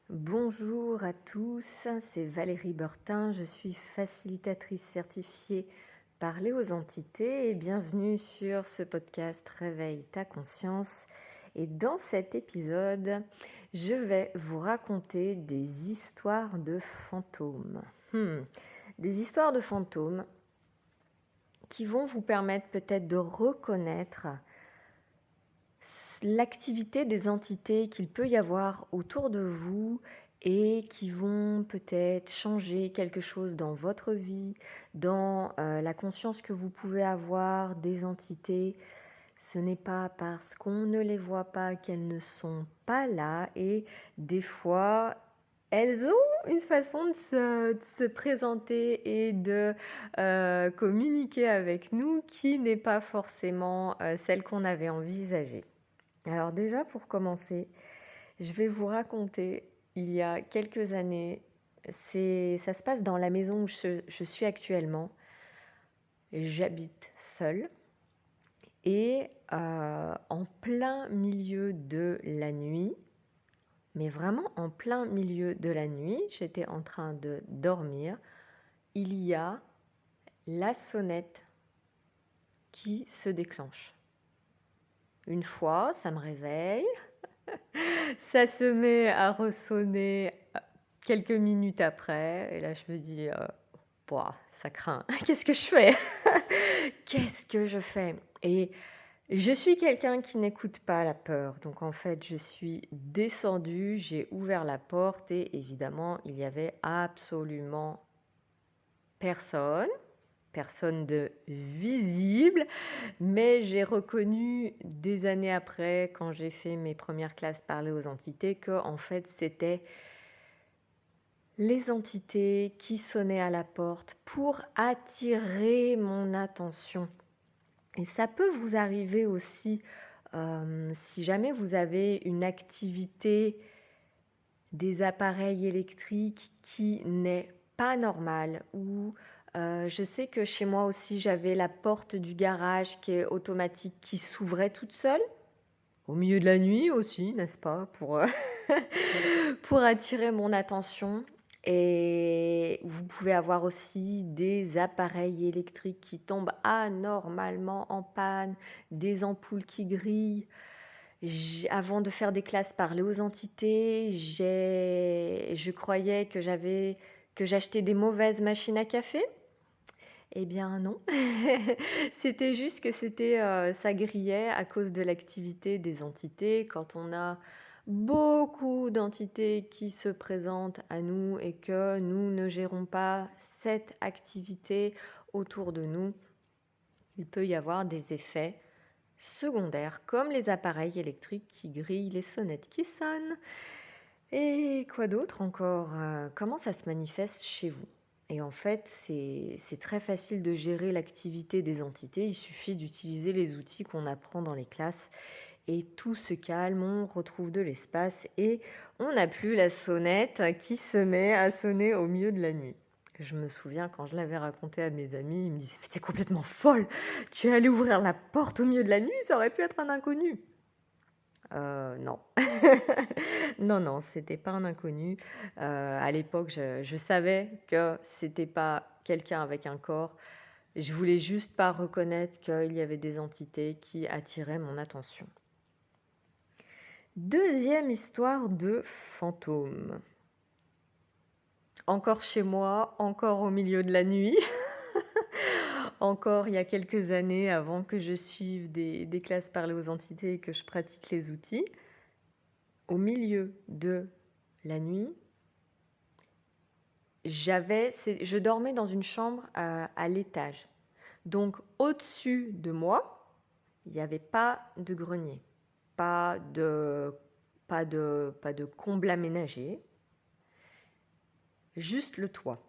Bonjour à tous, c'est Valérie Bertin, je suis facilitatrice certifiée Parler aux entités et bienvenue sur ce podcast Réveille ta conscience. Et dans cet épisode, je vais vous raconter des histoires de fantômes. Des histoires de fantômes qui vont vous permettre peut-être de reconnaître l'activité des entités qu'il peut y avoir autour de vous et qui vont peut-être changer quelque chose dans votre vie, dans la conscience que vous pouvez avoir des entités. Ce n'est pas parce qu'on ne les voit pas qu'elles ne sont pas là, et des fois, elles ont une façon de se présenter et de communiquer avec nous qui n'est pas forcément celle qu'on avait envisagée. Alors déjà, pour commencer, je vais vous raconter, il y a quelques années, ça se passe dans la maison où je suis actuellement. J'habite seule et en plein milieu de la nuit, mais vraiment en plein milieu de la nuit, j'étais en train de dormir, il y a la sonnette qui se déclenche. Une fois, ça me réveille. Ça se met à ressonner quelques minutes après, et là je me dis, Pouah, ça craint, qu'est-ce que je fais? Qu'est-ce que je fais? Et je suis quelqu'un qui n'écoute pas la peur, donc en fait je suis descendue, j'ai ouvert la porte et évidemment il y avait absolument personne de visible, mais j'ai reconnu des années après, quand j'ai fait mes premières classes Parler aux entités, que en fait c'était les entités qui sonnaient à la porte pour attirer mon attention. Et ça peut vous arriver aussi si jamais vous avez une activité des appareils électriques qui n'est pas normale, ou je sais que chez moi aussi j'avais la porte du garage qui est automatique, qui s'ouvrait toute seule, au milieu de la nuit aussi, n'est-ce pas, pour attirer mon attention. Et vous pouvez avoir aussi des appareils électriques qui tombent anormalement en panne, des ampoules qui grillent. Avant de faire des classes Parler aux entités, je croyais que j'achetais des mauvaises machines à café. Eh bien non, c'était juste que ça grillait à cause de l'activité des entités. Quand on a beaucoup d'entités qui se présentent à nous et que nous ne gérons pas cette activité autour de nous, il peut y avoir des effets secondaires comme les appareils électriques qui grillent, les sonnettes qui sonnent. Et quoi d'autre encore? Comment ça se manifeste chez vous? Et en fait, c'est très facile de gérer l'activité des entités. Il suffit d'utiliser les outils qu'on apprend dans les classes et tout se calme, on retrouve de l'espace et on n'a plus la sonnette qui se met à sonner au milieu de la nuit. Je me souviens quand je l'avais raconté à mes amis, ils me disaient « Mais t'es complètement folle! Tu es allée ouvrir la porte au milieu de la nuit, ça aurait pu être un inconnu !» Non. Non, c'était pas un inconnu. À l'époque, je savais que c'était pas quelqu'un avec un corps. Je voulais juste pas reconnaître qu'il y avait des entités qui attiraient mon attention. Deuxième histoire de fantôme. Encore chez moi, encore au milieu de la nuit. Encore il y a quelques années, avant que je suive des classes Parler aux entités et que je pratique les outils. Au milieu de la nuit, je dormais dans une chambre à l'étage. Donc au-dessus de moi, il n'y avait pas de grenier, pas de comble aménagé, juste le toit,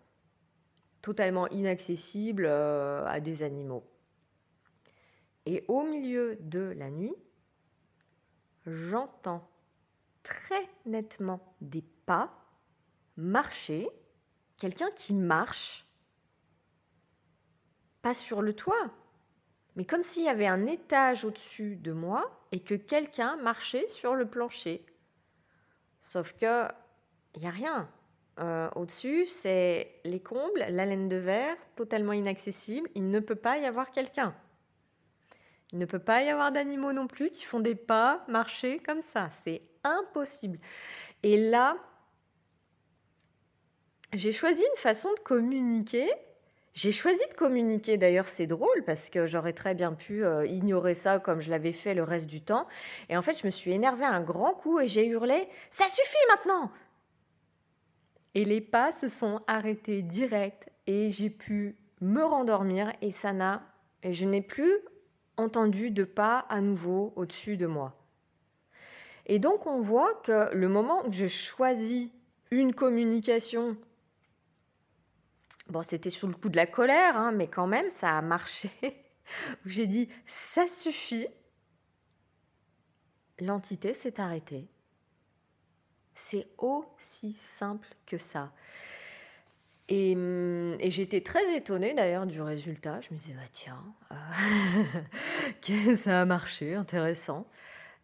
totalement inaccessible à des animaux. Et au milieu de la nuit, j'entends très nettement des pas marcher, quelqu'un qui marche, pas sur le toit, mais comme s'il y avait un étage au-dessus de moi et que quelqu'un marchait sur le plancher. Sauf que il y a rien. Au-dessus, c'est les combles, la laine de verre, totalement inaccessible. Il ne peut pas y avoir quelqu'un. Il ne peut pas y avoir d'animaux non plus qui font des pas, marcher comme ça. C'est impossible. Et là, j'ai choisi une façon de communiquer. J'ai choisi de communiquer, d'ailleurs c'est drôle parce que j'aurais très bien pu ignorer ça comme je l'avais fait le reste du temps. Et en fait, je me suis énervée un grand coup et j'ai hurlé « Ça suffit maintenant !» Et les pas se sont arrêtés direct et j'ai pu me rendormir et je n'ai plus entendu de pas à nouveau au-dessus de moi. Et donc on voit que le moment où je choisis une communication, bon c'était sous le coup de la colère, hein, mais quand même ça a marché, où j'ai dit ça suffit, l'entité s'est arrêtée. C'est aussi simple que ça. Et j'étais très étonnée d'ailleurs du résultat. Je me disais, bah tiens, ça a marché, intéressant.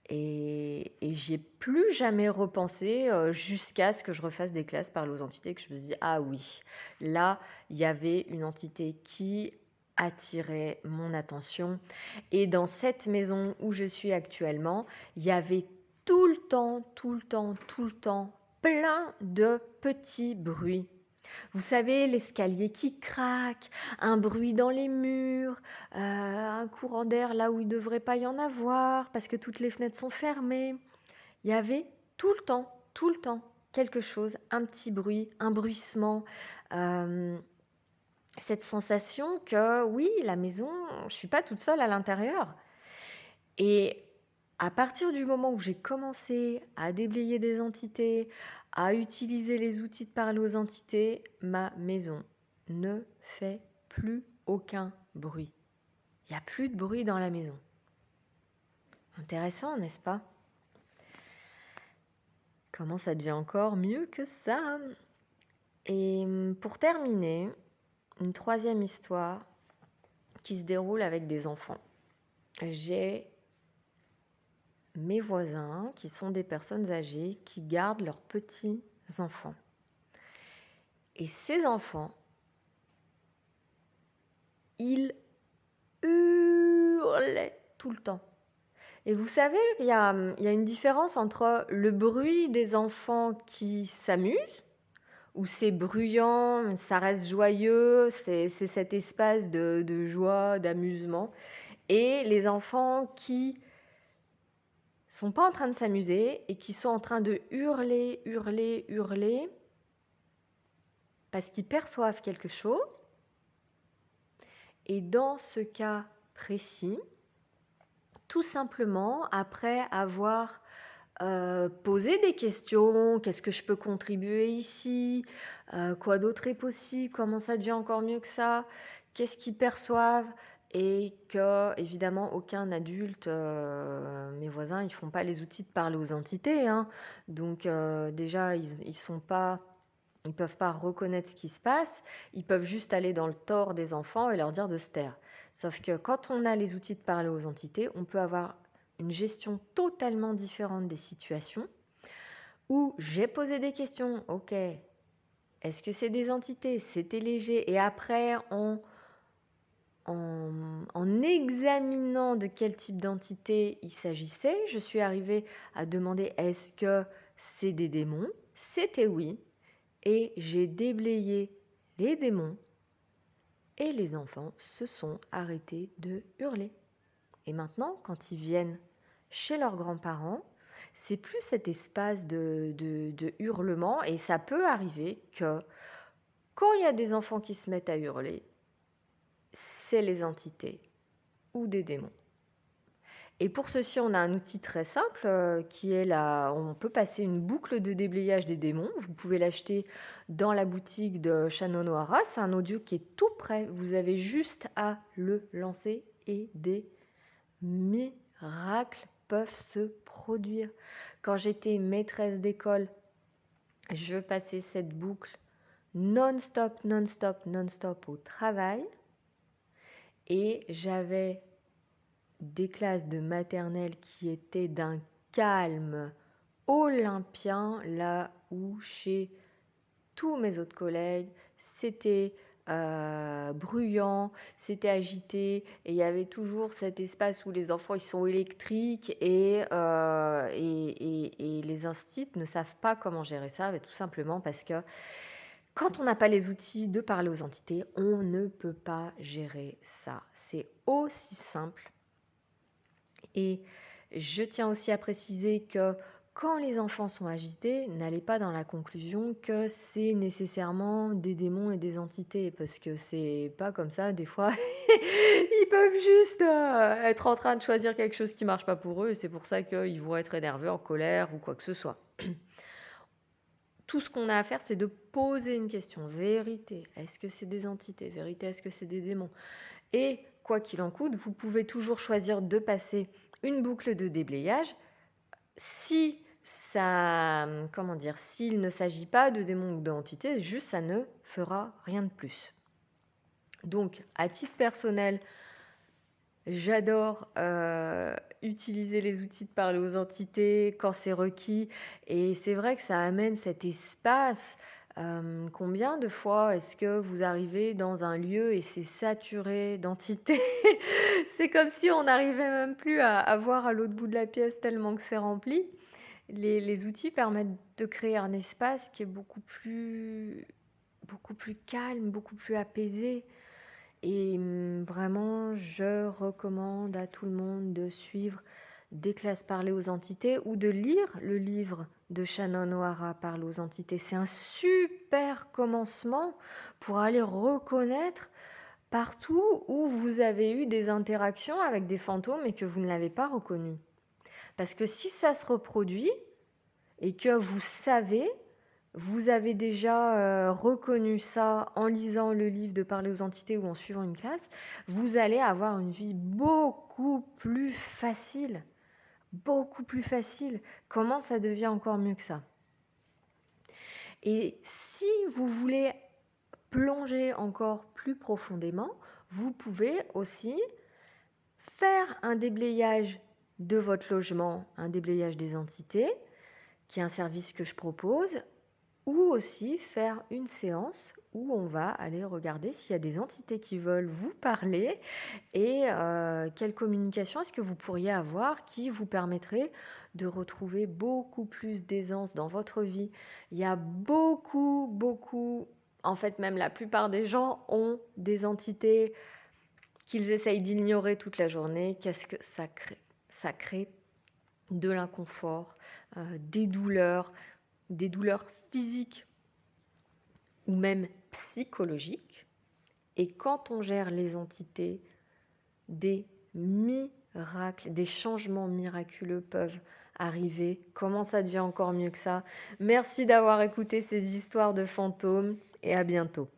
Et j'y ai plus jamais repensé jusqu'à ce que je refasse des classes parler aux entités, que je me dis, ah oui, là, il y avait une entité qui attirait mon attention. Et dans cette maison où je suis actuellement, il y avait tout le temps, plein de petits bruits. Vous savez, l'escalier qui craque, un bruit dans les murs, un courant d'air là où il ne devrait pas y en avoir parce que toutes les fenêtres sont fermées. Il y avait tout le temps, quelque chose, un petit bruit, un bruissement, cette sensation que oui, la maison, je ne suis pas toute seule à l'intérieur. Et à partir du moment où j'ai commencé à déblayer des entités, à utiliser les outils de parler aux entités, ma maison ne fait plus aucun bruit. Il n'y a plus de bruit dans la maison. Intéressant, n'est-ce pas? Comment ça devient encore mieux que ça? Et pour terminer, une troisième histoire qui se déroule avec des enfants. J'ai mes voisins, qui sont des personnes âgées, qui gardent leurs petits-enfants. Et ces enfants, ils hurlaient tout le temps. Et vous savez, il y a une différence entre le bruit des enfants qui s'amusent, où c'est bruyant, ça reste joyeux, c'est cet espace de joie, d'amusement, et les enfants qui sont pas en train de s'amuser et qui sont en train de hurler, parce qu'ils perçoivent quelque chose. Et dans ce cas précis, tout simplement, après avoir posé des questions, qu'est-ce que je peux contribuer ici, quoi d'autre est possible, comment ça devient encore mieux que ça, qu'est-ce qu'ils perçoivent, et que évidemment aucun adulte, mes voisins, ils font pas les outils de parler aux entités, hein. Donc déjà ils peuvent pas reconnaître ce qui se passe, ils peuvent juste aller dans le tort des enfants et leur dire de se taire. Sauf que quand on a les outils de parler aux entités, on peut avoir une gestion totalement différente des situations où j'ai posé des questions, ok, est-ce que c'est des entités, c'était léger, et après en examinant de quel type d'entité il s'agissait, je suis arrivée à demander est-ce que c'est des démons, c'était oui, et j'ai déblayé les démons et les enfants se sont arrêtés de hurler. Et maintenant, quand ils viennent chez leurs grands-parents, c'est plus cet espace de hurlement, et ça peut arriver que quand il y a des enfants qui se mettent à hurler, c'est les entités ou des démons. Et pour ceci, on a un outil très simple qui est là. On peut passer une boucle de déblayage des démons. Vous pouvez l'acheter dans la boutique de Shannon O'Hara. C'est un audio qui est tout prêt. Vous avez juste à le lancer et des miracles peuvent se produire. Quand j'étais maîtresse d'école, je passais cette boucle non-stop au travail, et j'avais des classes de maternelle qui étaient d'un calme olympien, là où chez tous mes autres collègues, c'était bruyant, c'était agité, et il y avait toujours cet espace où les enfants ils sont électriques et les instituts ne savent pas comment gérer ça, tout simplement parce que quand on n'a pas les outils de parler aux entités, on ne peut pas gérer ça. C'est aussi simple. Et je tiens aussi à préciser que quand les enfants sont agités, n'allez pas dans la conclusion que c'est nécessairement des démons et des entités, parce que c'est pas comme ça. Des fois, ils peuvent juste être en train de choisir quelque chose qui marche pas pour eux, et c'est pour ça qu'ils vont être énervés, en colère ou quoi que ce soit. Tout ce qu'on a à faire, c'est de poser une question. Vérité, est-ce que c'est des entités? Vérité, est-ce que c'est des démons? Et quoi qu'il en coûte, vous pouvez toujours choisir de passer une boucle de déblayage si ça, s'il ne s'agit pas de démons ou d'entités, juste ça ne fera rien de plus. Donc, à titre personnel, j'adore utiliser les outils de parler aux entités quand c'est requis, et c'est vrai que ça amène cet espace. Combien de fois est-ce que vous arrivez dans un lieu et c'est saturé d'entités? C'est comme si on n'arrivait même plus à voir à l'autre bout de la pièce tellement que c'est rempli. Les outils permettent de créer un espace qui est beaucoup plus calme, beaucoup plus apaisé. Et vraiment, je recommande à tout le monde de suivre des classes parler aux entités ou de lire le livre de Shannon O'Hara, Parler aux entités. C'est un super commencement pour aller reconnaître partout où vous avez eu des interactions avec des fantômes et que vous ne l'avez pas reconnu. Parce que si ça se reproduit et que vous avez déjà reconnu ça en lisant le livre de Parler aux entités ou en suivant une classe, vous allez avoir une vie beaucoup plus facile. Beaucoup plus facile. Comment ça devient encore mieux que ça? Et si vous voulez plonger encore plus profondément, vous pouvez aussi faire un déblayage de votre logement, un déblayage des entités, qui est un service que je propose, ou aussi faire une séance où on va aller regarder s'il y a des entités qui veulent vous parler et quelle communication est-ce que vous pourriez avoir qui vous permettrait de retrouver beaucoup plus d'aisance dans votre vie. Il y a beaucoup, en fait même la plupart des gens ont des entités qu'ils essayent d'ignorer toute la journée. Qu'est-ce que ça crée? Ça crée de l'inconfort, des douleurs physiques ou même psychologiques. Et quand on gère les entités, des miracles, des changements miraculeux peuvent arriver. Comment ça devient encore mieux que ça? Merci d'avoir écouté ces histoires de fantômes et à bientôt.